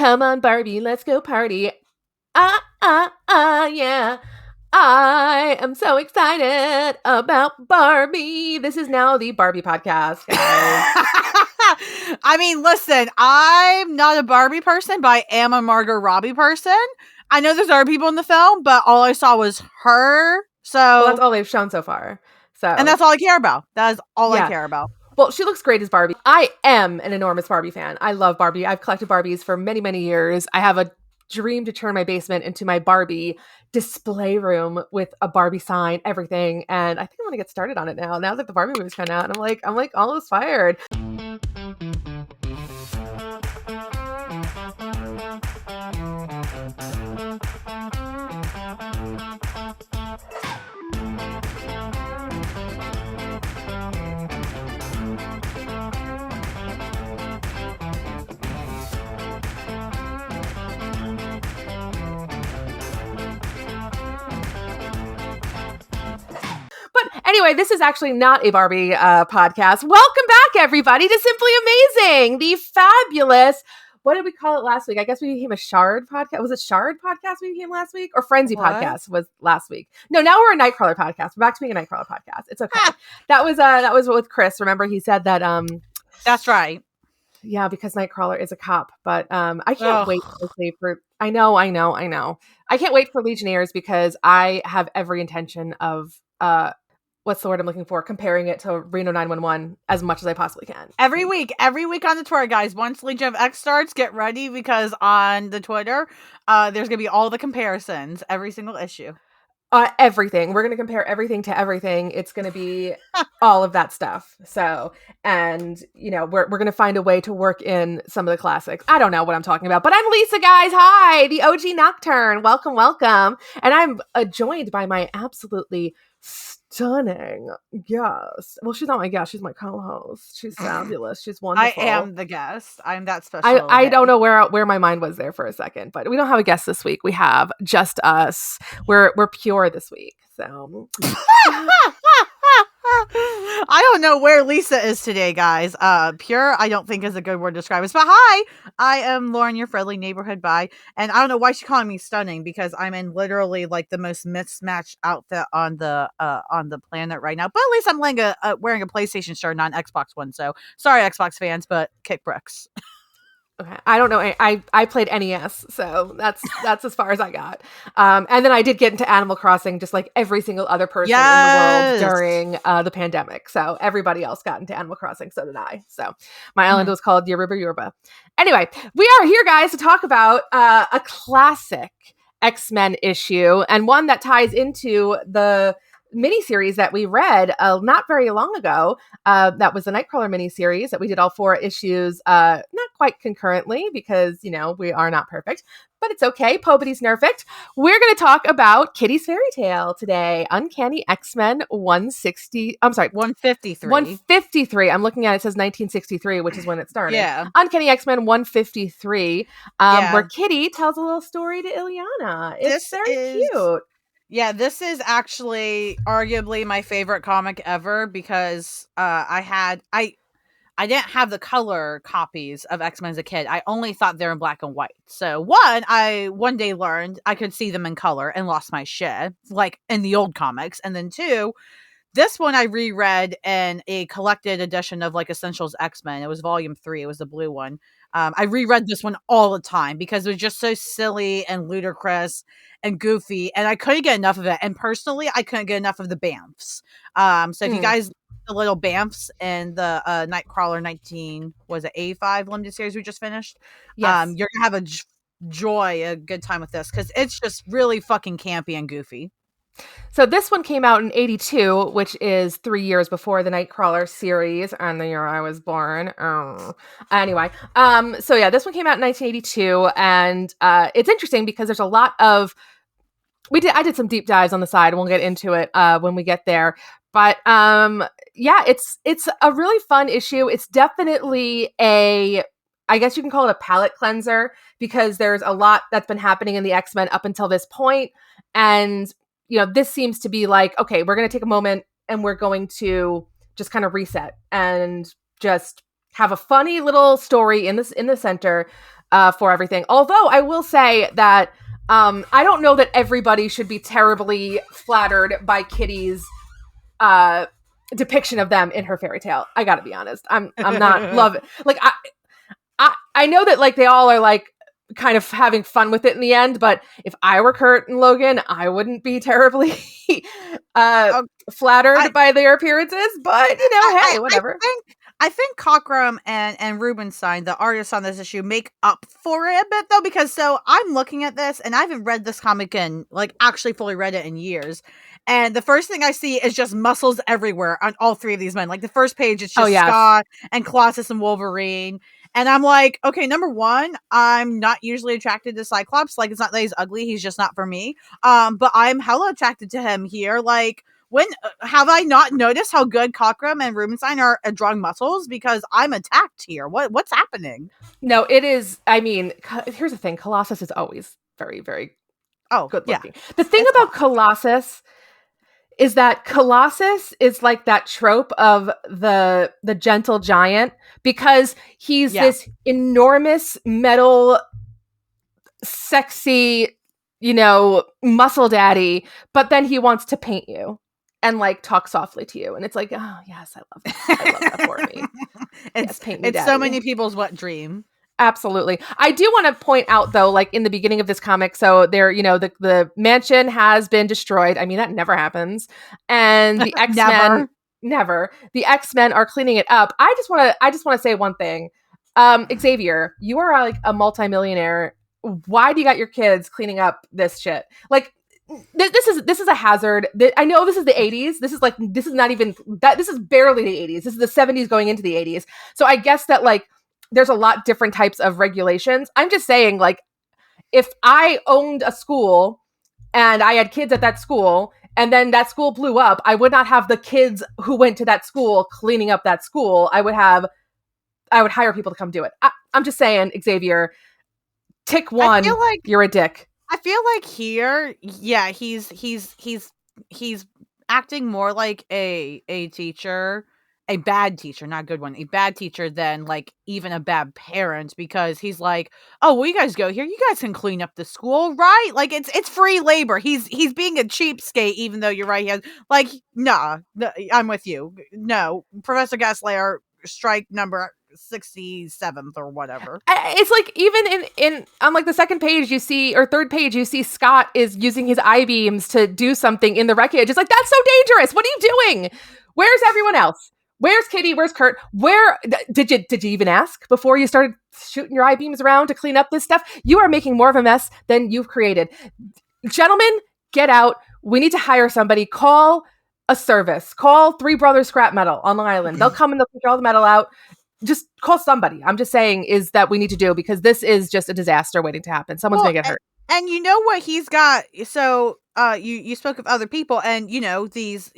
Come on, Barbie, let's go party. Yeah. I am so excited about Barbie. This is now the Barbie podcast, guys. I mean, listen, I'm not a Barbie person, but I am a Margot Robbie person. I know there's other people in the film, but all I saw was her. So Well, that's all they've shown so far. And that's all I care about. That is all I care about. Well, she looks great as Barbie. I am an enormous Barbie fan. I love Barbie. I've collected Barbies for many, many years. I have a dream to turn my basement into my Barbie display room with a Barbie sign, everything. And I think I'm going to get started on it now that the Barbie movie's coming out. And I'm like almost fired. Anyway, this is actually not a Barbie podcast. Welcome back, everybody, to Simply Amazing, the fabulous, what did we call it last week? I guess we became a Shard podcast. Was it Shard podcast we became last week? Or Frenzy podcast was last week? No, now we're a Nightcrawler podcast. We're back to being a Nightcrawler podcast. It's okay. That was with Chris. Remember, he said that. That's right. Yeah, because Nightcrawler is a cop. But I can't wait for. I know. I can't wait for Legionnaires because I have every intention of what's the word I'm looking for? Comparing it to Reno 911 as much as I possibly can. Every week on the Twitter, guys. Once Legion of X starts, get ready because on the Twitter, there's going to be all the comparisons, every single issue. Everything. We're going to compare everything to everything. It's going to be all of that stuff. So, and, you know, we're going to find a way to work in some of the classics. I don't know what I'm talking about, but I'm Lisa, guys. Hi, the OG Nocturne. Welcome. And I'm joined by my absolutely stunning guest. Well, she's not my guest. She's my co-host. She's fabulous. She's wonderful. I am the guest. I'm that special. I don't know where my mind was there for a second, but we don't have a guest this week. We have just us. We're pure this week. So I don't know where Lisa is today, guys. Pure, I don't think is a good word to describe us. But hi, I am Lauren, your friendly neighborhood bi, and I don't know why she's calling me stunning because I'm in literally like the most mismatched outfit on the planet right now. But at least I'm wearing a PlayStation shirt, not an Xbox one. So sorry, Xbox fans, but kick bricks. Okay. I don't know. I played NES, so that's as far as I got. And then I did get into Animal Crossing, just like every single other person in the world during the pandemic. So everybody else got into Animal Crossing, so did I. So my island was called Yoruba. Anyway, we are here, guys, to talk about a classic X-Men issue and one that ties into the miniseries that we read not very long ago. That was the Nightcrawler miniseries that we did all 4 issues, not quite concurrently because, you know, we are not perfect, but it's okay. Pobity's nerfect. We're going to talk about Kitty's Fairytale today. Uncanny X-Men 153. 153. I'm looking at it says 1963, which is when it started. Yeah. Uncanny X-Men 153, where Kitty tells a little story to Illyana. It's very cute. Yeah, this is actually arguably my favorite comic ever because I didn't have the color copies of X-Men as a kid. I only thought they're in black and white. So I one day learned I could see them in color and lost my shit, like in the old comics. And then 2, this one I reread in a collected edition of like Essentials X-Men. It was volume 3. It was the blue one. I reread this one all the time because it was just so silly and ludicrous and goofy, and I couldn't get enough of it. And personally, I couldn't get enough of the BAMFs. So if you guys the little BAMFs and the Nightcrawler 85 limited series we just finished, yes. You're gonna have a good time with this because it's just really fucking campy and goofy. So this one came out in 82, which is 3 years before the Nightcrawler series and the year I was born. Anyway, so yeah, this one came out in 1982, and it's interesting because there's a lot of I did some deep dives on the side, and we'll get into it when we get there. But yeah, it's a really fun issue. It's definitely I guess you can call it a palate cleanser because there's a lot that's been happening in the X-Men up until this point, and you know, this seems to be like, okay, we're going to take a moment and we're going to just kind of reset and just have a funny little story in the center for everything. Although I will say that I don't know that everybody should be terribly flattered by Kitty's depiction of them in her fairy tale. I gotta be honest. I'm not loving. Like I know that like they all are like kind of having fun with it in the end, but if I were Kurt and Logan, I wouldn't be terribly flattered by their appearances. But hey, whatever. I think Cockrum and Rubenstein, the artists on this issue, make up for it a bit though, because so I'm looking at this and I haven't read this comic in like actually fully read it in years. And the first thing I see is just muscles everywhere on all three of these men. Like the first page, it's just Scott and Colossus and Wolverine. And I'm like, okay, number one, I'm not usually attracted to Cyclops. Like, it's not that he's ugly. He's just not for me. But I'm hella attracted to him here. Like, when have I not noticed how good Cockrum and Rubenstein are at drawing muscles? Because I'm attacked here. What's happening? No, it is. I mean, here's the thing. Colossus is always very, very good looking. Yeah. The thing about Colossus is that Colossus is like that trope of the gentle giant, because he's this enormous metal, sexy, muscle daddy, but then he wants to paint you and like talk softly to you. And it's like, oh yes, I love that. I love that for me. It's so many people's wet dream. Absolutely. I do want to point out though, like in the beginning of this comic, so there, the mansion has been destroyed. I mean, that never happens. And the X-Men never. The X-Men are cleaning it up. I just want to say one thing. Xavier, you are like a multimillionaire. Why do you got your kids cleaning up this shit? Like this is a hazard. I know this is the 80s. This is not even that. This is barely the 80s. This is the 70s going into the 80s. So I guess that like there's a lot different types of regulations. I'm just saying, like, if I owned a school and I had kids at that school and then that school blew up, I would not have the kids who went to that school cleaning up that school. I would hire people to come do it. I'm just saying, Xavier, tick one, you're a dick. I feel like here, he's acting more like a teacher. A bad teacher, not a good one. A bad teacher than like even a bad parent, because he's like, oh, well, you guys go here. You guys can clean up the school, right? Like it's free labor. He's being a cheapskate, even though you're right. He has like, nah, I'm with you. No, Professor Gasslayer, strike number 67th or whatever. It's like even in on like the second page you see, or third page, you see Scott is using his I-beams to do something in the wreckage. It's like, that's so dangerous. What are you doing? Where's everyone else? Where's Kitty? Where's Kurt? Where did you even ask before you started shooting your I-beams around to clean up this stuff? You are making more of a mess than you've created. Gentlemen, get out. We need to hire somebody. Call a service. Call Three Brothers Scrap Metal on Long Island. They'll come and they'll take all the metal out. Just call somebody. I'm just saying is that we need to do, because this is just a disaster waiting to happen. Someone's going to get hurt. And you know what he's got? So you spoke of other people, and these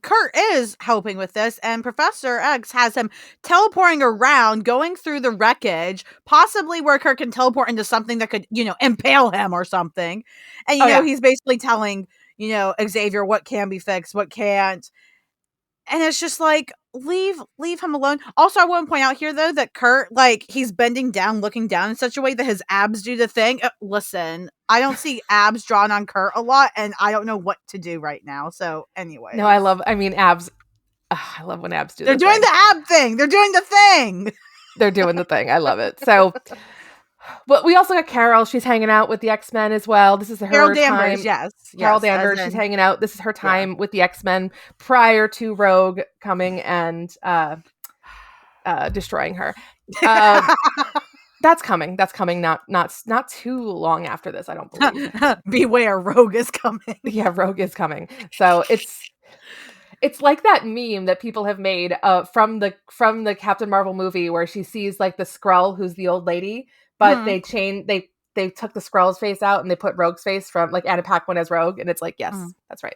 Kurt is helping with this, and Professor X has him teleporting around, going through the wreckage, possibly where Kurt can teleport into something that could impale him or something. And he's basically telling Xavier what can be fixed, what can't. And it's just like, leave him alone. Also, I want to point out here, though, that Kurt, like, he's bending down, looking down in such a way that his abs do the thing. Listen, I don't see abs drawn on Kurt a lot, and I don't know what to do right now. So, anyway. No, abs. I love when abs do They're doing the ab thing. They're doing the thing. They're doing the thing. I love it. So, but we also got Carol. She's hanging out with the X-Men as well. This is her Carol time. Danvers, yes. Carol Danvers. She's hanging out. This is her time with the X-Men prior to Rogue coming and destroying her. That's coming. That's coming. Not too long after this, I don't believe. Beware, Rogue is coming. Yeah, Rogue is coming. So it's like that meme that people have made from the Captain Marvel movie where she sees like the Skrull, who's the old lady, but they took the Skrull's face out and they put Rogue's face from like Anna Paquin as Rogue, and it's like, yes, that's right.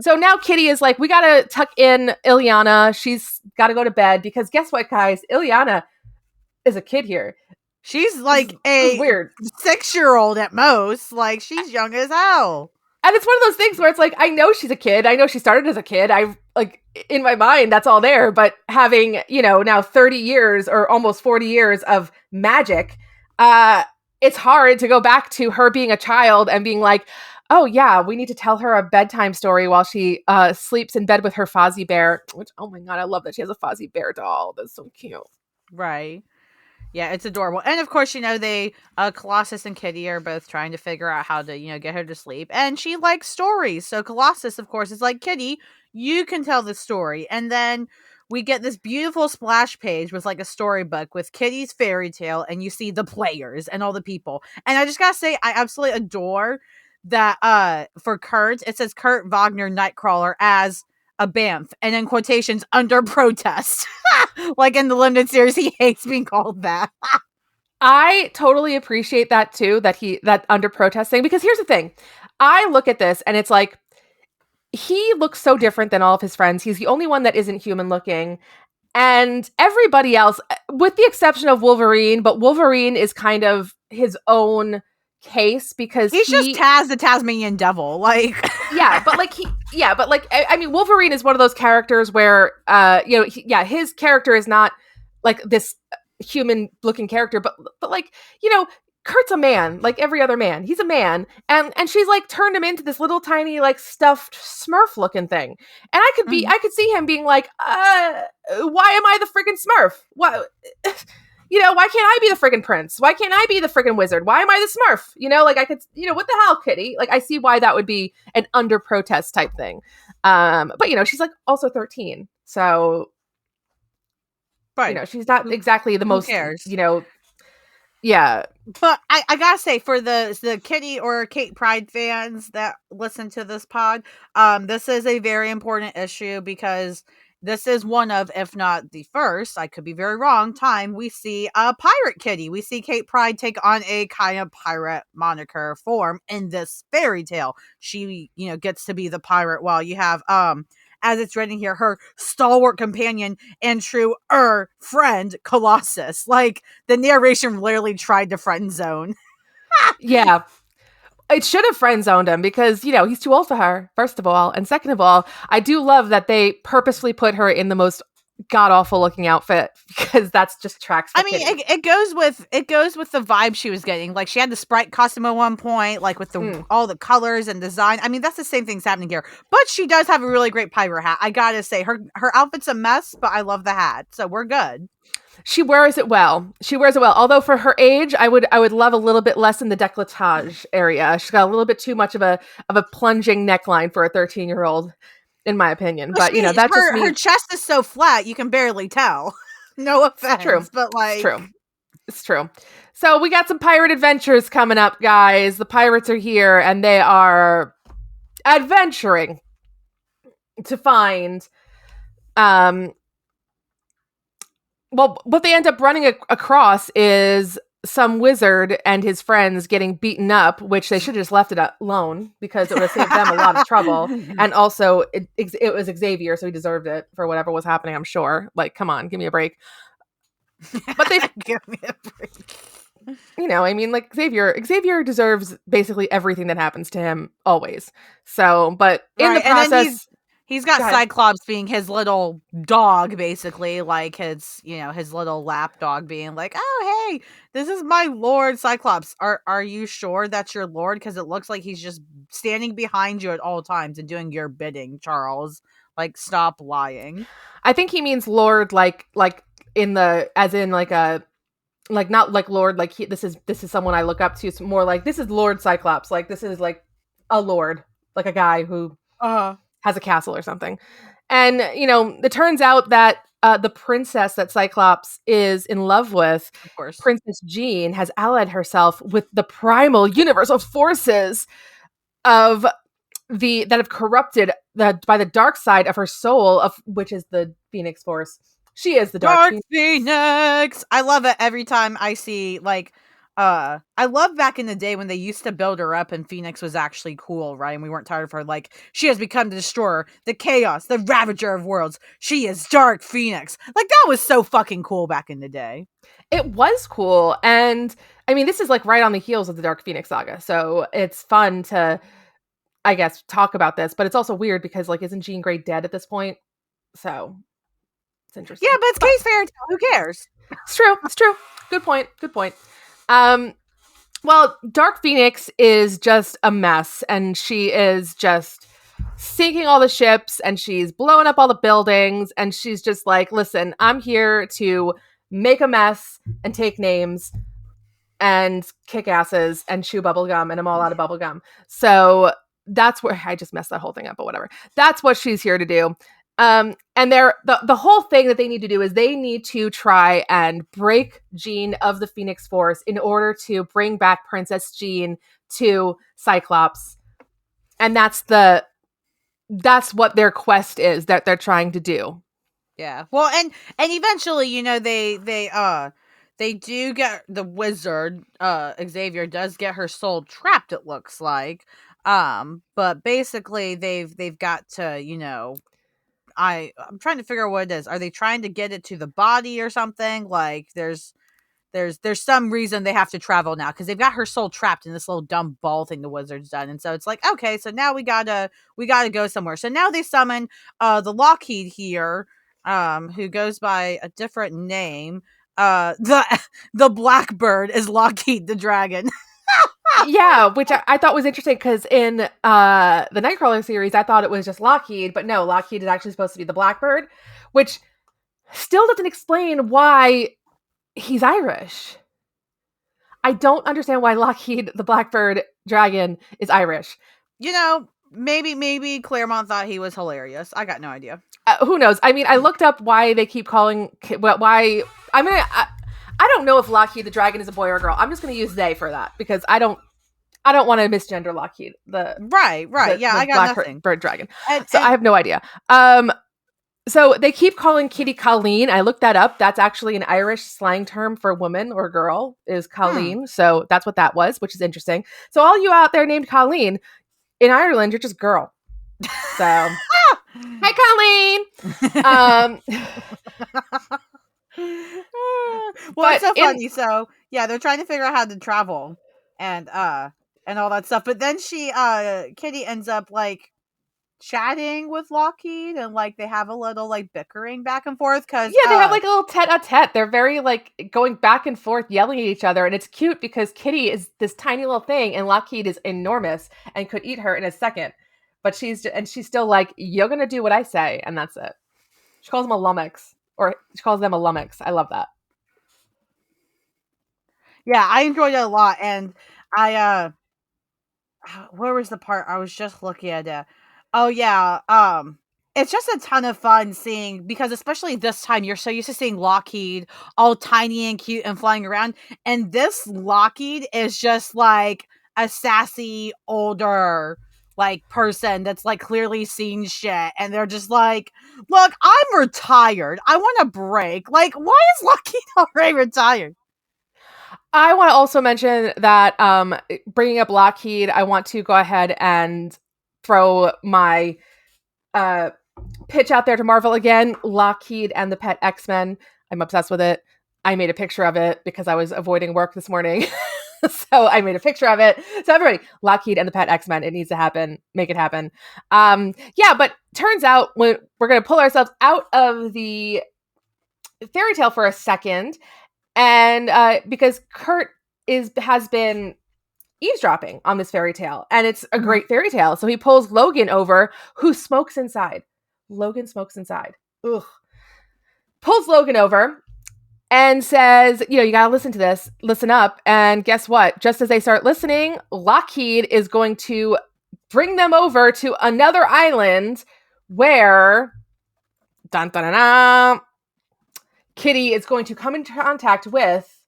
So now Kitty is like, we gotta tuck in Ileana. She's got to go to bed, because guess what, guys? Ileana is a kid here. She's like a weird 6-year-old at most. Like, she's young as hell. And it's one of those things where it's like, I know she's a kid. I know she started as a kid. like in my mind, that's all there. But having, now 30 years or almost 40 years of magic, it's hard to go back to her being a child and being like, oh yeah, we need to tell her a bedtime story while she sleeps in bed with her Fozzie Bear, which, oh my God, I love that she has a Fozzie Bear doll. That's so cute. Right. Yeah, it's adorable. And of course, they Colossus and Kitty are both trying to figure out how to, get her to sleep. And she likes stories. So Colossus, of course, is like, Kitty, you can tell the story. And then we get this beautiful splash page with like a storybook with Kitty's fairy tale, and you see the players and all the people. And I just gotta say, I absolutely adore that for Kurt, it says Kurt Wagner Nightcrawler as a BAMF, and in quotations, under protest. Like in the limited series, he hates being called that. I totally appreciate that too, that under protest thing, because here's the thing. I look at this and it's like, he looks so different than all of his friends. He's the only one that isn't human looking. And everybody else, with the exception of Wolverine, but Wolverine is kind of his own case because he's just Taz the Tasmanian Devil. Like, I mean, Wolverine is one of those characters where, his character is not like this human looking character, but like, Kurt's a man, like every other man. He's a man, and she's like turned him into this little tiny like stuffed Smurf looking thing. And I could see him being like, why am I the friggin' Smurf? What? Why can't I be the friggin' prince? Why can't I be the friggin' wizard? Why am I the Smurf? Like I could, what the hell, Kitty? Like I see why that would be an under protest type thing. But she's like also 13, so she's not exactly the most, cares? Yeah. But I gotta say, for the Kitty or Kate Pryde fans that listen to this pod, this is a very important issue because this is one of, if not the first, I could be very wrong, time we see a pirate Kitty. We see Kate Pryde take on a kind of pirate moniker form in this fairy tale. She, gets to be the pirate while you have, as it's written here, her stalwart companion and true friend, Colossus. Like, the narration literally tried to friend zone. Yeah. It should have friend zoned him because, he's too old for her, first of all. And second of all, I do love that they purposefully put her in the most god-awful looking outfit because that's just tracks for Kitty. It goes with the vibe she was getting. Like, she had the Sprite costume at one point, like with the all the colors and design. I mean, that's the same thing's happening here. But she does have a really great pirate hat. I gotta say, her outfit's a mess, but I love the hat, so we're good. She wears it well. Although for her age, I would love a little bit less in the décolletage area. She's got a little bit too much of a plunging neckline for a 13-year-old, in my opinion. But that's just me. Her chest is so flat you can barely tell. No offense, true. But like, it's true. So we got some pirate adventures coming up, guys. The pirates are here and they are adventuring to find well, what they end up running across is some wizard and his friends getting beaten up, which they should have just left it alone because it would have saved them a lot of trouble. And also, it was Xavier, so he deserved it for whatever was happening, I'm sure. Like, come on, give me a break. But they give me a break. Like Xavier deserves basically everything that happens to him always. So, but in the process, he's got Cyclops being his little dog, basically, like his little lap dog being like, oh, hey, this is my Lord Cyclops. Are you sure that's your Lord? Because it looks like he's just standing behind you at all times and doing your bidding, Charles. Like, stop lying. I think he means Lord, like in the, as in like a, like not like Lord, like this is someone I look up to. It's more like this is Lord Cyclops. Like this is like a Lord, like a guy who has a castle or something. And, it turns out that the princess that Cyclops is in love with, of course, Princess Jean, has allied herself with the primal universal forces that have corrupted by the dark side of her soul, of which is the Phoenix Force. She is the Dark Phoenix. I love it every time I see, like, I love back in the day when they used to build her up and Phoenix was actually cool, right? And we weren't tired of her. Like, she has become the destroyer, the chaos, the ravager of worlds. She is Dark Phoenix. Like, that was so fucking cool back in the day. It was cool. And I mean, this is like right on the heels of the Dark Phoenix saga. So it's fun to, I guess, talk about this, but it's also weird because, like, isn't Jean Grey dead at this point? So it's interesting. Yeah, but it's Kay's fairy tale. Who cares? It's true. It's true. Good point. Good point. Well, Dark Phoenix is just a mess, and she is just sinking all the ships, and she's blowing up all the buildings, and she's just like, listen, I'm here to make a mess and take names and kick asses and chew bubblegum, and I'm all out of bubblegum. So that's where I just messed that whole thing up, but whatever. That's what she's here to do. And the whole thing that they need to do is they need to try and break Jean of the Phoenix Force in order to bring back Princess Jean to Cyclops. And that's what their quest is that they're trying to do. Yeah. Well, and eventually, you know, they do get the wizard, Xavier does get her soul trapped, it looks like. But basically they've got to, you know, I'm trying to figure out what it is. Are they trying to get it to the body or something? Like there's some reason they have to travel now because they've got her soul trapped in this little dumb ball thing the wizard's done. And so it's like, okay, so now we gotta go somewhere. So now they summon the Lockheed here, who goes by a different name. The Blackbird is Lockheed the dragon. Yeah, which I thought was interesting because in the Nightcrawler series, I thought it was just Lockheed, but no, Lockheed is actually supposed to be the Blackbird, which still doesn't explain why he's Irish. I don't understand why Lockheed, the Blackbird dragon, is Irish. You know, maybe Claremont thought he was hilarious. I got no idea. Who knows? I mean, I looked up why they keep calling why. I don't know if Lockheed the dragon is a boy or a girl. I'm just going to use they for that because I don't want to misgender Lockheed. Right. I got nothing. Bird dragon. I have no idea. So they keep calling Kitty Colleen. I looked that up. That's actually an Irish slang term for woman or girl is Colleen. So that's what that was, which is interesting. So all you out there named Colleen, in Ireland, you're just girl. So, hi, Colleen. Well, it's so funny. So yeah, they're trying to figure out how to travel and all that stuff. But then Kitty ends up like chatting with Lockheed and like they have a little like bickering back and forth because they have like a little tete-a-tete. They're very like going back and forth yelling at each other, and it's cute because Kitty is this tiny little thing and Lockheed is enormous and could eat her in a second, but she's still like, you're gonna do what I say, and that's it. She calls him a lummox, or she calls them a lummox. I love that. Yeah, I enjoyed it a lot, and I where was the part I was just looking at it? Oh yeah, it's just a ton of fun seeing, because especially this time you're so used to seeing Lockheed all tiny and cute and flying around, and this Lockheed is just like a sassy older like person that's like clearly seen shit, and they're just like, look, I'm retired, I want a break. Like, why is Lockheed already retired? I want to also mention that bringing up Lockheed, I want to go ahead and throw my pitch out there to Marvel again. Lockheed and the Pet X-Men. I'm obsessed with it. I made a picture of it because I was avoiding work this morning. So I made a picture of it. So everybody, Lockheed and the Pet X-Men, it needs to happen. Make it happen. But turns out we're going to pull ourselves out of the Fairytale for a second. And because Kurt has been eavesdropping on this fairy tale, and it's a great fairy tale. So he pulls Logan over, who smokes inside. Logan smokes inside. Ugh. Pulls Logan over and says, you gotta listen to this, listen up. And guess what? Just as they start listening, Lockheed is going to bring them over to another island where dun, dun, dun, dun, Kitty is going to come into contact with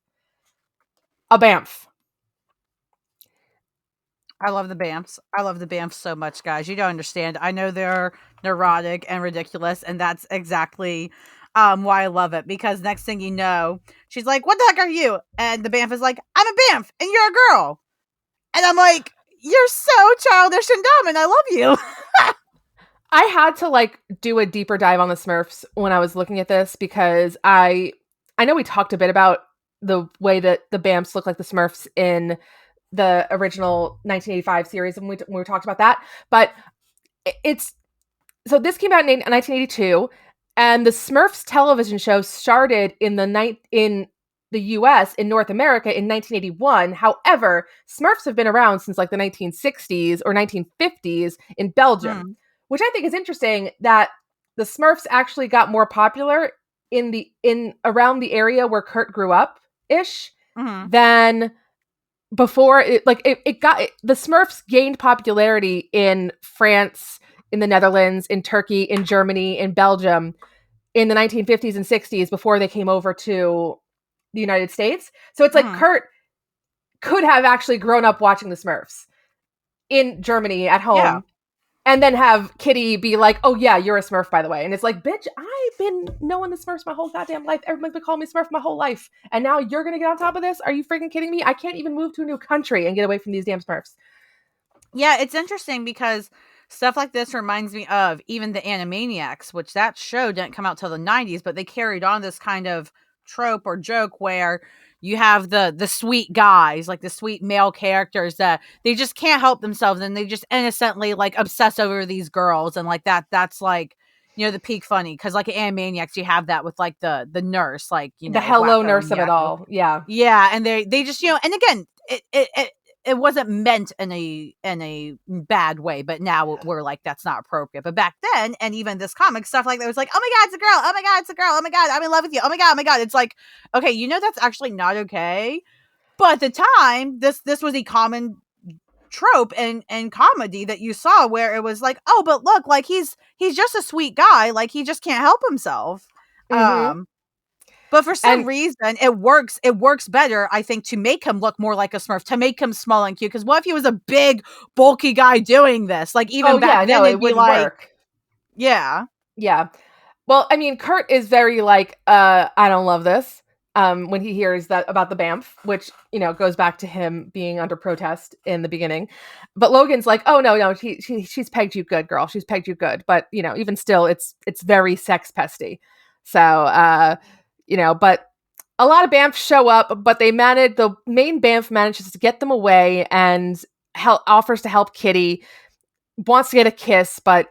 a BAMF. I love the BAMFs. I love the BAMFs so much, guys. You don't understand. I know they're neurotic and ridiculous, and that's exactly why I love it. Because next thing you know, she's like, what the heck are you? And the BAMF is like, I'm a BAMF, and you're a girl. And I'm like, you're so childish and dumb, and I love you. I had to do a deeper dive on the Smurfs when I was looking at this, because I know we talked a bit about the way that the BAMFs look like the Smurfs in the original 1985 series, and we talked about that. But so this came out in 1982, And the Smurfs television show started in the US, in North America, in 1981. However, Smurfs have been around since like the 1960s or 1950s in Belgium, which I think is interesting that the Smurfs actually got more popular in around the area where Kurt grew up ish than before. The Smurfs gained popularity in France, in the Netherlands, in Turkey, in Germany, in Belgium in the 1950s and 60s before they came over to the United States. So it's like Kurt could have actually grown up watching the Smurfs in Germany at home and then have Kitty be like, oh yeah, you're a Smurf, by the way. And it's like, bitch, I've been knowing the Smurfs my whole goddamn life. Everyone's been calling me Smurf my whole life. And now you're going to get on top of this? Are you freaking kidding me? I can't even move to a new country and get away from these damn Smurfs. Yeah, it's interesting because stuff like this reminds me of even the Animaniacs, which that show didn't come out till the 90s, but they carried on this kind of trope or joke where you have the sweet guys, like the sweet male characters that they just can't help themselves and they just innocently like obsess over these girls, and like that's like, you know, the peak funny, because like in Animaniacs you have that with like the nurse, like, you know, the hello Wacko nurse and of it Yakko. all. Yeah And they just, you know, and again, it wasn't meant in a bad way, but now we're like, that's not appropriate. But back then, and even this comic, stuff like that was like, oh my God, it's a girl. Oh my God, it's a girl. Oh my God, I'm in love with you. Oh my God, oh my God. It's like, okay, you know, that's actually not okay. But at the time, this was a common trope and comedy that you saw where it was like, oh, but look, like he's just a sweet guy. Like he just can't help himself. But for some reason, it works better, I think, to make him look more like a Smurf, to make him small and cute. Because what if he was a big, bulky guy doing this? Like, even back then, it'd be like, work. Yeah. Well, I mean, Kurt is very like, I don't love this. When he hears that about the BAMF, which, you know, goes back to him being under protest in the beginning. But Logan's like, oh no, she's pegged you good, girl. She's pegged you good. But, you know, even still, it's very sex pesty. So, you know, but a lot of BAMF show up, but the main BAMF manages to get them away and offers to help Kitty, wants to get a kiss, but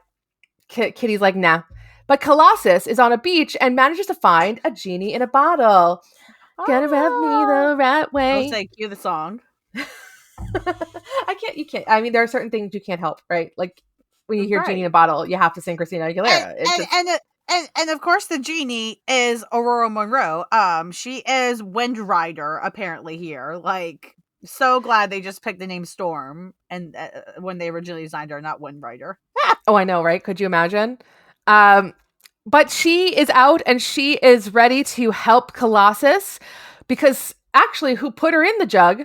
Kitty's like, nah. But Colossus is on a beach and manages to find a genie in a bottle. Gonna rub me the right way. I'll say, cue the song. You can't. I mean, there are certain things you can't help, right? Like when you hear genie in a bottle, you have to sing Christina Aguilera. And of course the genie is Aurora Monroe. She is Wind Rider apparently here. Like, so glad they just picked the name Storm and when they originally designed her, not Wind Rider. Oh, I know, right? Could you imagine? But she is out and she is ready to help Colossus because actually who put her in the jug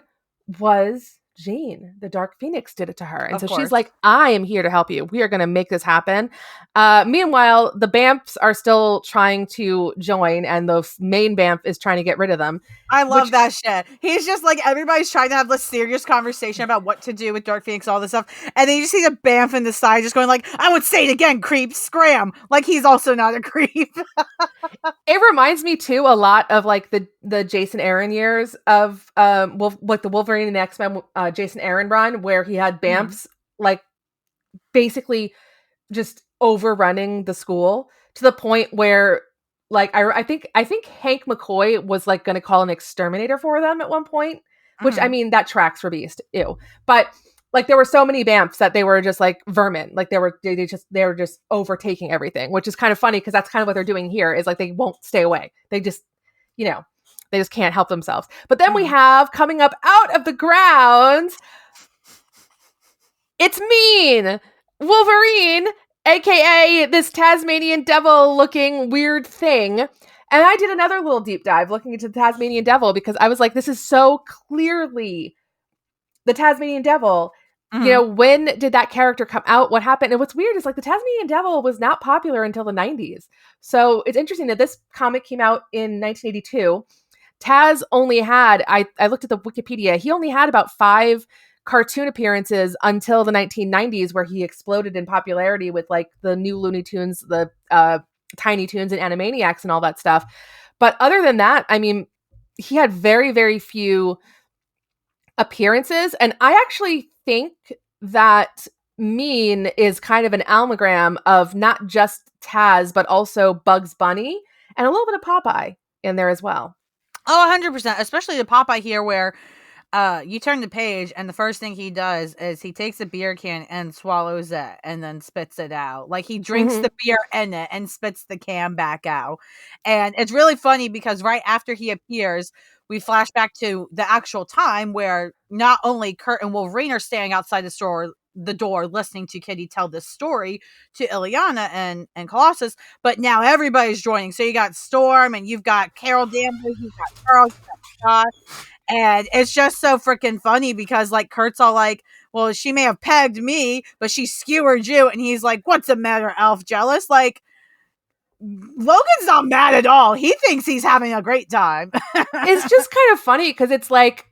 was Jean. The Dark Phoenix did it to her. And so she's like, I am here to help you. We are going to make this happen. Meanwhile, the BAMFs are still trying to join and the main BAMF is trying to get rid of them. I love that shit. He's just like, everybody's trying to have this serious conversation about what to do with Dark Phoenix, all this stuff. And then you see the BAMF in the side just going like, I would say it again, creep, scram. Like he's also not a creep. It reminds me too a lot of like the Jason Aaron years of like the Wolverine and the X-Men Jason Aaron run, where he had BAMFs like basically just overrunning the school to the point where like I think Hank McCoy was like going to call an exterminator for them at one point, which I mean that tracks for Beast, ew. But like there were so many BAMFs that they were just like vermin, like they were just overtaking everything, which is kind of funny because that's kind of what they're doing here. Is like they won't stay away. They just, you know, they just can't help themselves. But then we have coming up out of the ground, it's Mean Wolverine, aka this Tasmanian Devil looking weird thing. And I did another little deep dive looking into the Tasmanian Devil because I was like, this is so clearly the Tasmanian Devil. You know, when did that character come out? What happened? And what's weird is like the Tasmanian Devil was not popular until the 90s. So it's interesting that this comic came out in 1982. Taz only had, I looked at the Wikipedia, he only had about 5 cartoon appearances until the 1990s, where he exploded in popularity with like the new Looney Tunes, the Tiny Toons and Animaniacs and all that stuff. But other than that, I mean, he had very, very few appearances. And I actually think that Mean is kind of an amalgam of not just Taz, but also Bugs Bunny and a little bit of Popeye in there as well. Oh, 100%. Especially the Popeye here where you turn the page and the first thing he does is he takes a beer can and swallows it and then spits it out. Like he drinks the beer in it and spits the can back out. And it's really funny because right after he appears, we flash back to the actual time where not only Kurt and Wolverine are standing outside the door listening to Kitty tell this story to Ileana and Colossus, but now everybody's joining. So you got Storm and you've got Carol Danvers, you've got Charles, you've got Scott. And it's just so freaking funny because like Kurt's all like, well, she may have pegged me, but she skewered you. And he's like, what's the matter, Elf? Jealous? Like, Logan's not mad at all. He thinks he's having a great time. It's just kind of funny because it's like,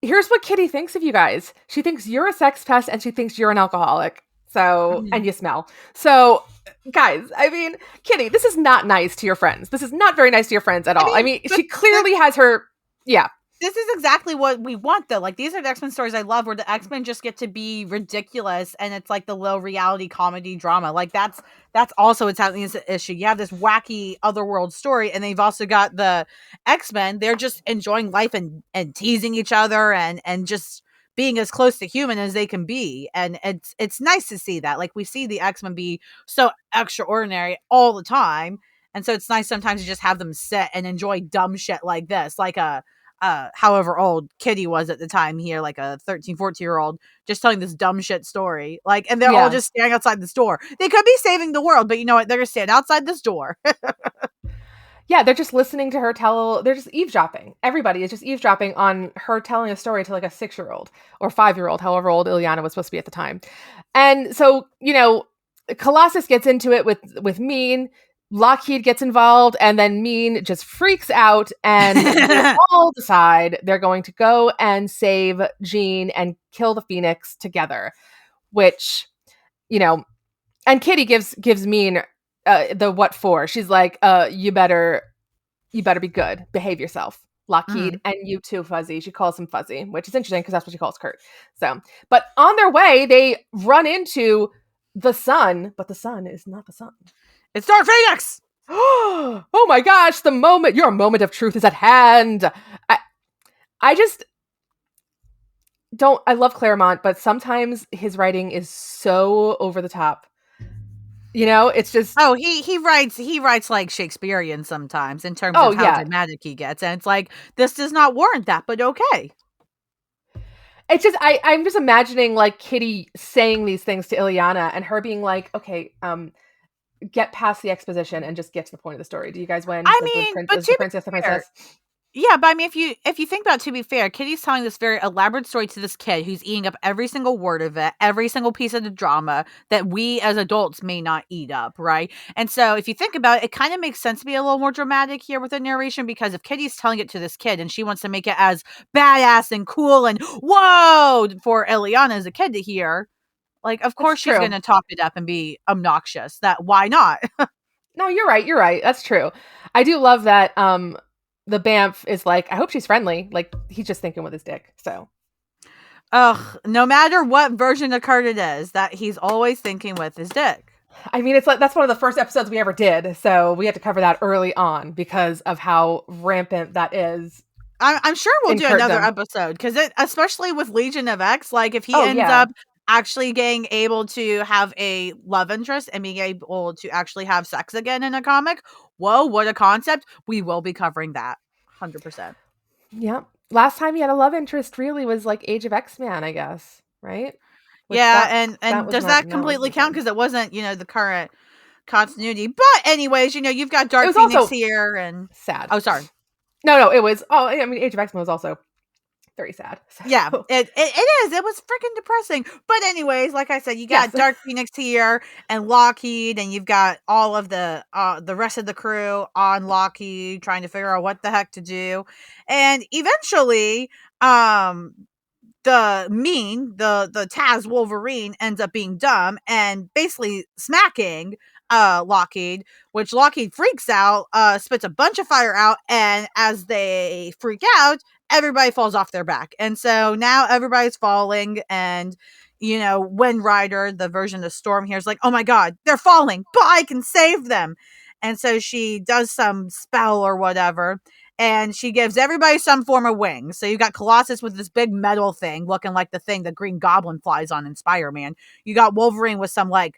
here's what Kitty thinks of you guys. She thinks you're a sex pest and she thinks you're an alcoholic. So, and you smell. So, guys, I mean, Kitty, this is not nice to your friends. This is not very nice to your friends at all. I mean she clearly has her, yeah. This is exactly what we want, though. Like, these are the X-Men stories I love, where the X-Men just get to be ridiculous, and it's like the low reality comedy drama. Like, that's also what's happening as an issue. You have this wacky otherworld story, and they've also got the X-Men. They're just enjoying life and teasing each other and just being as close to human as they can be. And it's nice to see that. Like, we see the X-Men be so extraordinary all the time, and so it's nice sometimes to just have them sit and enjoy dumb shit like this, like a however old Kitty was at the time here, like a 13, 14-year-old, just telling this dumb shit story. Like, and they're all just standing outside this door. They could be saving the world, but you know what? They're going to stand outside this door. Yeah, they're just listening to her they're just eavesdropping. Everybody is just eavesdropping on her telling a story to like a 6-year-old or 5-year-old, however old Ileana was supposed to be at the time. And so, you know, Colossus gets into it with Mean. Lockheed gets involved, and then Mean just freaks out, and they all decide they're going to go and save Jean and kill the Phoenix together. Which, you know, and Kitty gives Mean the what for. She's like, you better be good, behave yourself, Lockheed, and you too, Fuzzy. She calls him Fuzzy, which is interesting because that's what she calls Kurt. So, but on their way, they run into the sun, but the sun is not the sun. It's Dark Phoenix! Oh my gosh, your moment of truth is at hand. I just don't, I love Claremont, but sometimes his writing is so over the top. You know, it's just... Oh, he writes like Shakespearean sometimes in terms of how dramatic he gets. And it's like, this does not warrant that, but okay. It's just, I'm just imagining like Kitty saying these things to Ileana and her being like, okay, get past the exposition and just get to the point of the story. Do you guys win? I mean, but the princess. Yeah, but I mean, if you think about it, to be fair, Kitty's telling this very elaborate story to this kid who's eating up every single word of it, every single piece of the drama that we as adults may not eat up, right? And so if you think about it, it kind of makes sense to be a little more dramatic here with the narration, because if Kitty's telling it to this kid and she wants to make it as badass and cool and whoa for Ileana as a kid to hear, like, of course she's going to talk it up and be obnoxious. Why not? No, you're right. That's true. I do love that the BAMF is like, I hope she's friendly. Like, he's just thinking with his dick. So, ugh, no matter what version of Kurt it is, that he's always thinking with his dick. I mean, it's like, that's one of the first episodes we ever did. So we had to cover that early on because of how rampant that is. I'm sure we'll do another episode because especially with Legion of X, like if he ends up actually getting able to have a love interest and being able to actually have sex again in a comic. Whoa, what a concept. We will be covering that 100%. Yep. Last time he had a love interest really was like Age of X-Men, I guess. Right? Which and does that completely count? Because it wasn't, the current continuity. But anyways, you've got Dark Phoenix here and sad. Oh, sorry. No, it was, I mean, Age of X-Men was also very sad. So. Yeah, it is. It was freaking depressing. But anyways, like I said, you got Dark Phoenix here and Lockheed, and you've got all of the rest of the crew on Lockheed trying to figure out what the heck to do. And eventually, the Taz Wolverine ends up being dumb and basically smacking Lockheed, which Lockheed freaks out, spits a bunch of fire out, and as they freak out, everybody falls off their back. And so now everybody's falling, and Wind Rider, the version of Storm here, is like, oh my god, they're falling, but I can save them. And so she does some spell or whatever, and she gives everybody some form of wings. So you got Colossus with this big metal thing looking like the thing the Green Goblin flies on in Spider-Man. You got Wolverine with some kind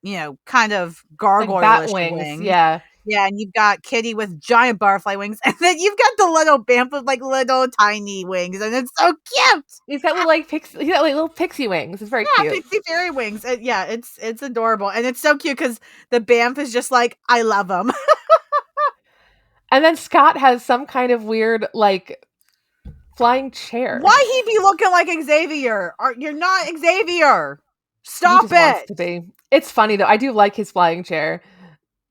of Like bat gargoyle-ish wings. wings. Yeah. Yeah, and you've got Kitty with giant butterfly wings, and then you've got the little BAMF with little tiny wings, and it's so cute. He's got little pixie wings. It's very cute. Pixie fairy wings. It's adorable, and it's so cute because the BAMF is just like, I love them. And then Scott has some kind of weird flying chair. Why he be looking like Xavier? You're not Xavier. Stop it. Wants to be. It's funny though. I do like his flying chair.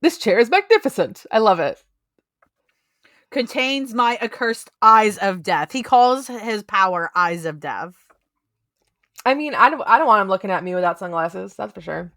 This chair is magnificent. I love it. Contains my accursed eyes of death. He calls his power eyes of death. I mean, I don't want him looking at me without sunglasses. That's for sure.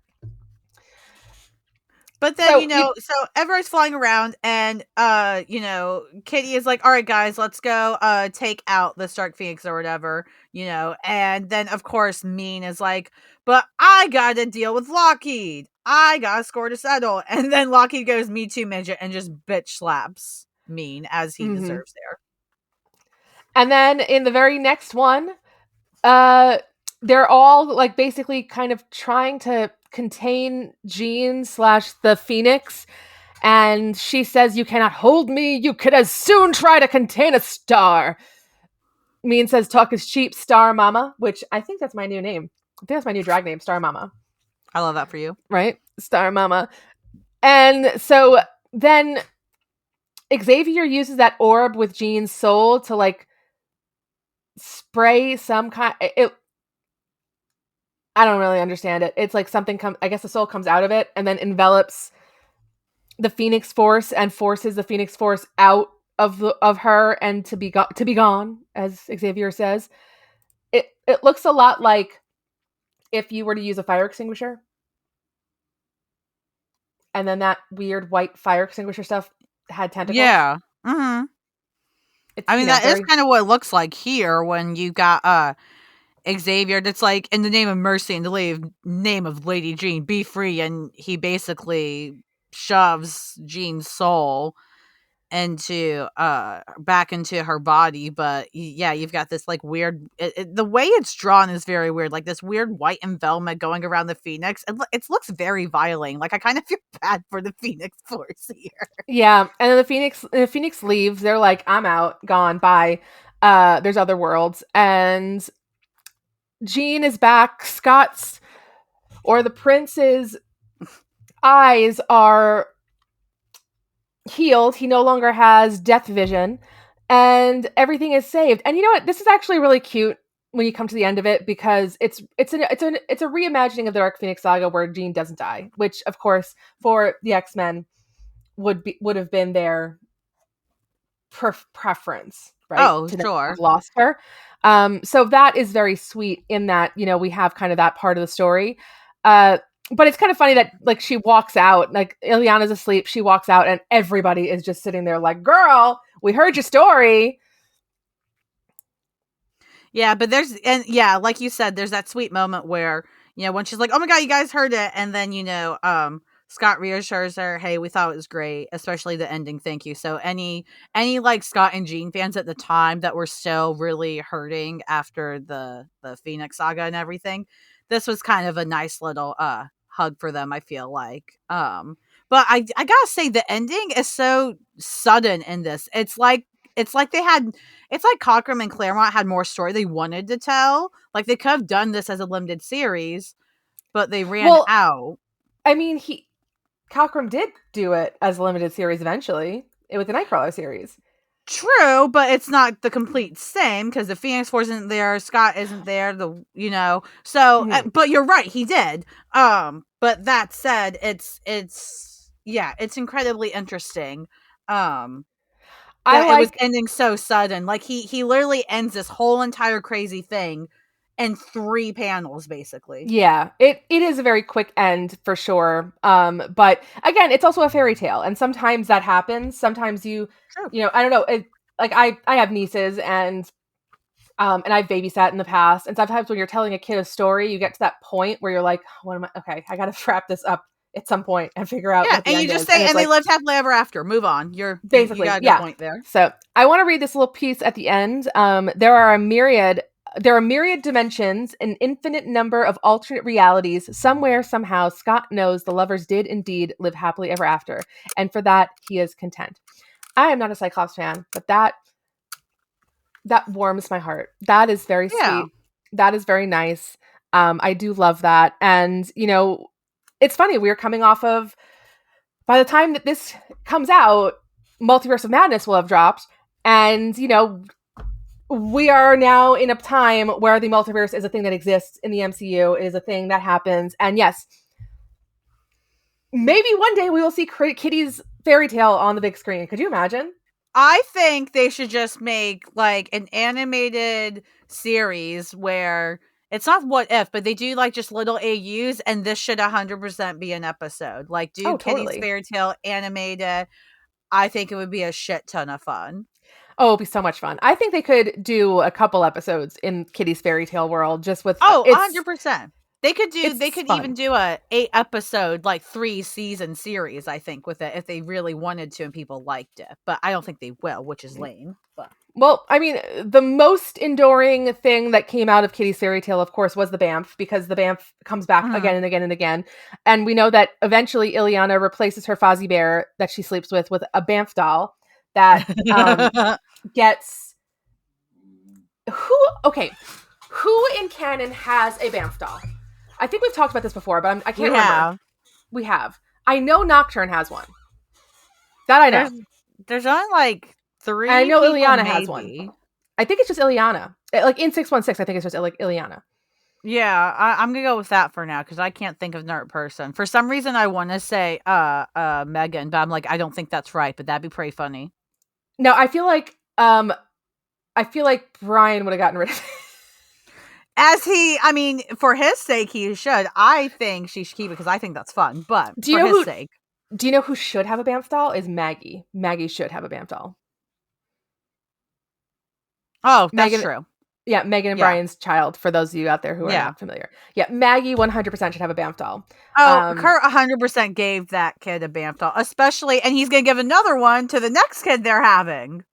But then, so everyone's flying around, and, Kitty is like, all right, guys, let's go take out the Stark Phoenix or whatever, and then, of course, Mean is like, but I gotta deal with Lockheed. I gotta score to settle. And then Lockheed goes, me too, midget, and just bitch slaps Mean, as he deserves there. And then in the very next one, they're all basically kind of trying to contain Jean / the Phoenix, and she says, you cannot hold me, you could as soon try to contain a star. Mean says, talk is cheap, Star Mama, which I think that's my new name. I think that's my new drag name, Star Mama. I love that for you. Right? Star Mama. And so then Xavier uses that orb with Jean's soul to spray some kind. I don't really understand it. It's like something I guess the soul comes out of it and then envelops the Phoenix Force and forces the Phoenix Force out of her and to be gone, as Xavier says. It looks a lot like if you were to use a fire extinguisher, and then that weird white fire extinguisher stuff had tentacles. Yeah. Mm-hmm. That is kind of what it looks like here when you got Xavier that's like, in the name of mercy and the name of Lady Jean, be free, and he basically shoves Jean's soul into back into her body. But yeah, you've got this weird the way it's drawn is very weird, like this weird white envelopment going around the Phoenix. It looks very violent. I kind of feel bad for the Phoenix Force here. Yeah, and then the Phoenix leaves. They're like, I'm out, gone, bye. There's other worlds, and Jean is back. The prince's eyes are healed. He no longer has death vision, and everything is saved. And you know what? This is actually really cute when you come to the end of it, because it's a reimagining of the Dark Phoenix saga where Jean doesn't die, which of course for the X-Men would have been their preference, right? Oh, to sure. have lost her. So that is very sweet in that, we have kind of that part of the story. But it's kind of funny that she walks out, Ileana's asleep, she walks out and everybody is just sitting there like, girl, we heard your story. Yeah, but like you said, there's that sweet moment where, when she's like, oh my God, you guys heard it. And then, Scott reassures her, hey, we thought it was great, especially the ending. Thank you. So any Scott and Jean fans at the time that were still really hurting after the Phoenix saga and everything, this was kind of a nice little hug for them, I feel like. But I gotta say, the ending is so sudden in this. It's like Cockrum and Claremont had more story they wanted to tell. They could have done this as a limited series, but they ran out. I mean, Cockrum did do it as a limited series eventually with the Nightcrawler series. True, but it's not the complete same because the Phoenix Force isn't there, Scott isn't there, so mm-hmm. But you're right, he did. But that said, it's incredibly interesting. It was ending so sudden. He literally ends this whole entire crazy thing in 3 panels, basically. Yeah, it is a very quick end for sure. But again, it's also a fairy tale, and sometimes that happens. Sometimes I don't know. I have nieces, and And I've babysat in the past. And sometimes when you're telling a kid a story, you get to that point where you're like, what am I? Okay, I got to wrap this up at some point and figure out what the and end you just is. say, And it's and they like, lived happily ever after. Move on. You basically, got a good yeah. point there. So I want to read this little piece at the end. There are myriad dimensions, an infinite number of alternate realities. Somewhere, somehow, Scott knows the lovers did indeed live happily ever after. And for that, he is content. I am not a Cyclops fan, but that warms my heart. That is very sweet. That is very nice. I do love that. And, it's funny. We're coming off of, by the time that this comes out, Multiverse of Madness will have dropped. And, we are now in a time where the multiverse is a thing that exists in the MCU. It is a thing that happens. And yes, maybe one day we will see Kitty's Fairytale on the big screen. Could you imagine? I think they should just make like an animated series where it's not what if, but they do like just little AUs, and this should 100% be an episode. Like, do Kitty's Fairytale animated. I think it would be a shit ton of fun. Oh, it'd be so much fun. I think they could do a couple episodes in Kitty's Fairytale world just with 100%. They could fun. Even do a 8-episode, like 3-season series, I think, with it if they really wanted to and people liked it. But I don't think they will, which is lame. But well, I mean, the most enduring thing that came out of Kitty's Fairytale, of course, was the BAMF, because the BAMF comes back again and again and again. And we know that eventually Ileana replaces her Fozzie Bear that she sleeps with a BAMF doll that gets... Who in canon has a BAMF doll? I think we've talked about this before, but I can't remember. We have. I know Nocturne has one. That I know. There's only like 3. And I know Ileana has one. I think it's just Ileana. Like in 616, I think it's just like Ileana. Yeah, I'm gonna go with that for now because I can't think of another person. For some reason, I want to say Megan, but I'm like, I don't think that's right. But that'd be pretty funny. No, I feel like Brian would have gotten rid of it. For his sake, he should. I think she should keep it because I think that's fun. But for his sake. Do you know who should have a BAMF doll? Is Maggie. Maggie should have a BAMF doll. Oh, that's true. Yeah, Megan and Brian's child, for those of you out there who are not familiar. Yeah, Maggie 100% should have a BAMF doll. Oh, Kurt 100% gave that kid a BAMF doll, especially, and he's going to give another one to the next kid they're having.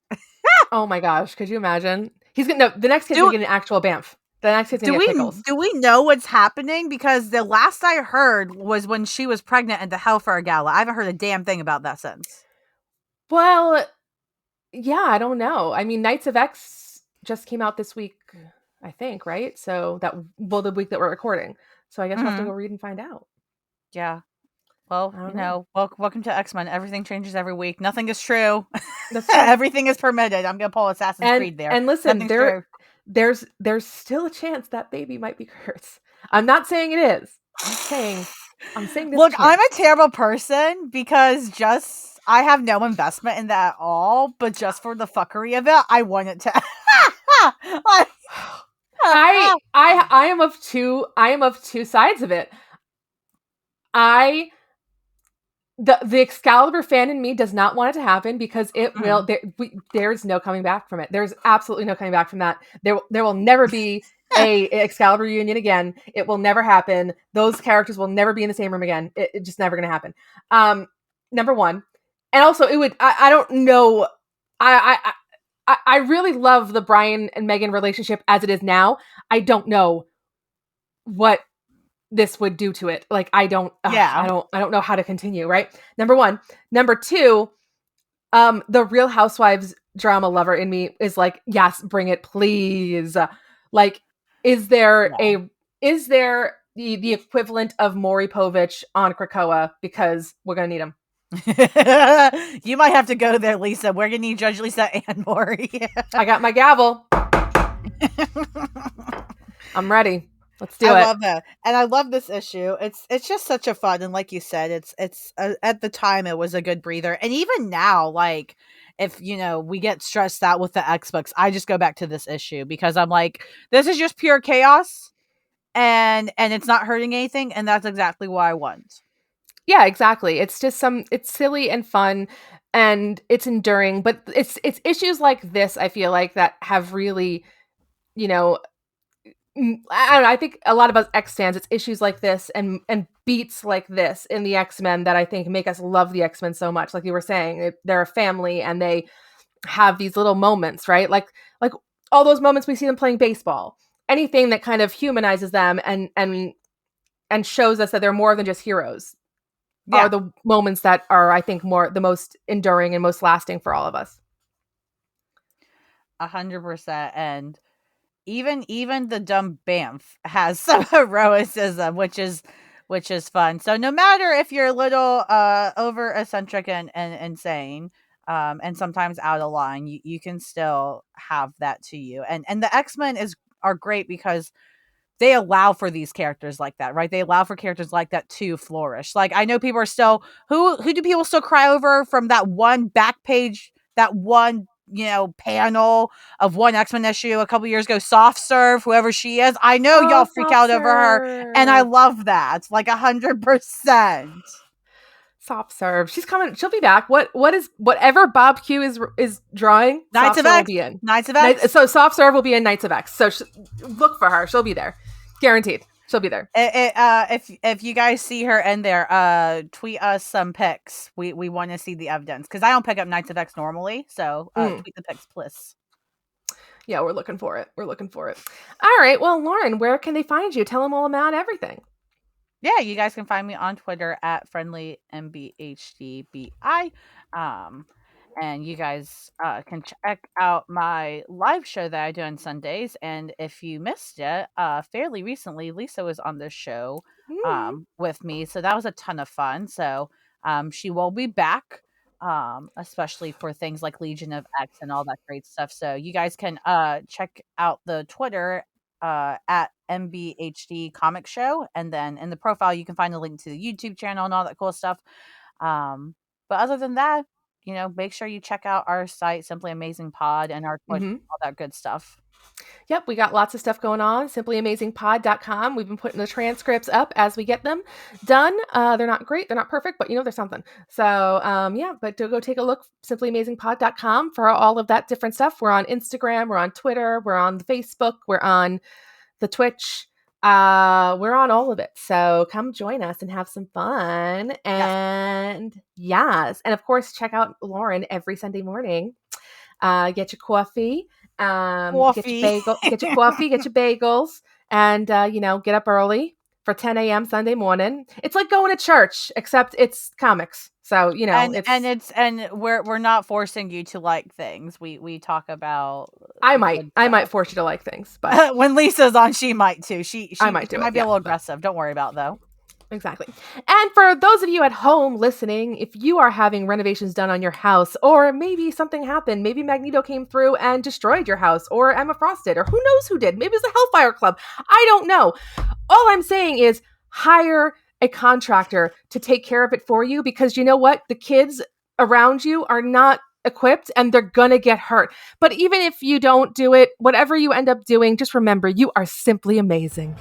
Oh my gosh, could you imagine? The next kid's going to get an actual BAMF. The next kid's going to get pickles. Do we know what's happening? Because the last I heard was when she was pregnant at the Hellfire Gala. I haven't heard a damn thing about that since. Well, yeah, I don't know. I mean, Knights of X just came out this week, I think, right? So the week that we're recording. So I guess we'll have to go read and find out. Yeah. Well, welcome to X-Men. Everything changes every week. Nothing is true. Everything is permitted. I'm going to pull Assassin's Creed there. And listen, there's still a chance that baby might be Kurt's. I'm not saying it is. I'm saying this. Look, I'm a terrible person because I have no investment in that at all, but just for the fuckery of it, I want it to. I am of two sides of it. The Excalibur fan in me does not want it to happen because it will. There's no coming back from it. There's absolutely no coming back from that. There will never be a Excalibur reunion again. It will never happen. Those characters will never be in the same room again. It's just never going to happen. Number one, and also it would. I don't know. I really love the Brian and Megan relationship as it is now. I don't know what this would do to it. Like, I don't know how to continue, right? Number one. Number two, the Real Housewives drama lover in me is like, yes, bring it, please. Like, is there the equivalent of Maury Povich on Krakoa? Because we're going to need him. You might have to go there, Lisa. We're going to need Judge Lisa and Maury. I got my gavel. I'm ready. Let's do it. I love that. And I love this issue. It's just such a fun, and like you said, it's at the time it was a good breather. And even now, like, if we get stressed out with the X-Books, I just go back to this issue because I'm like, this is just pure chaos and it's not hurting anything, and that's exactly what I want. Yeah, exactly. It's just it's silly and fun and it's enduring, but it's issues like this, I feel like, that have really you know, I don't know. I think a lot of us X fans, it's issues like this and beats like this in the X-Men that I think make us love the X-Men so much. Like you were saying, they're a family and they have these little moments, right? Like all those moments we see them playing baseball. Anything that kind of humanizes them and shows us that they're more than just heroes are the moments that are, I think, the most enduring and most lasting for all of us. 100%. And even the dumb BAMF has some heroicism, which is fun. So no matter if you're a little over eccentric and insane, and sometimes out of line, you can still have that to you. And the X-Men are great because they allow for these characters like that, right? They allow for characters like that to flourish. Like, I know people are still who do people still cry over from that one back page, that one, panel of one X-Men issue a couple years ago, Soft Serve, whoever she is. I know y'all freak out over her, and I love that. Like 100%. Soft Serve. She's coming. She'll be back. Whatever Bob Q is drawing, Knights of X will be in. Knights of X. So Soft Serve will be in Knights of X. So look for her. She'll be there. Guaranteed. She'll be there. If you guys see her in there, tweet us some pics. We want to see the evidence because I don't pick up Knights of X normally. So tweet the pics, please. Yeah, we're looking for it. All right. Well, Lauren, where can they find you? Tell them all about everything. Yeah, you guys can find me on Twitter at friendlymBHDBI. And you guys can check out my live show that I do on Sundays. And if you missed it, fairly recently, Lisa was on this show with me. So that was a ton of fun. So she will be back, especially for things like Legion of X and all that great stuff. So you guys can check out the Twitter at MBHD Comic Show, and then in the profile you can find a link to the YouTube channel and all that cool stuff. But other than that, make sure you check out our site, Simply Amazing Pod, and our Twitch, all that good stuff. Yep, we got lots of stuff going on. SimplyAmazingPod.com. We've been putting the transcripts up as we get them done. They're not great, they're not perfect, but there's something. So but to go take a look, SimplyAmazingPod.com for all of that different stuff. We're on Instagram, we're on Twitter, we're on Facebook, we're on the Twitch. We're on all of it. So come join us and have some fun. And yes. And of course, check out Lauren every Sunday morning. Get your coffee. Get your coffee, get your bagels, and get up early for 10 a.m. Sunday morning. It's like going to church, except it's comics. So and we're not forcing you to like things. We talk about. I might force you to like things, but when Lisa's on, she might too. She might be a little aggressive. Don't worry about it, though. Exactly. And for those of you at home listening, if you are having renovations done on your house, or maybe something happened, maybe Magneto came through and destroyed your house, or Emma Frost did, or who knows who did, maybe it's the Hellfire Club. I don't know. All I'm saying is hire a contractor to take care of it for you, because you know what? The kids around you are not equipped and they're gonna get hurt. But even if you don't do it, whatever you end up doing, just remember, you are simply amazing.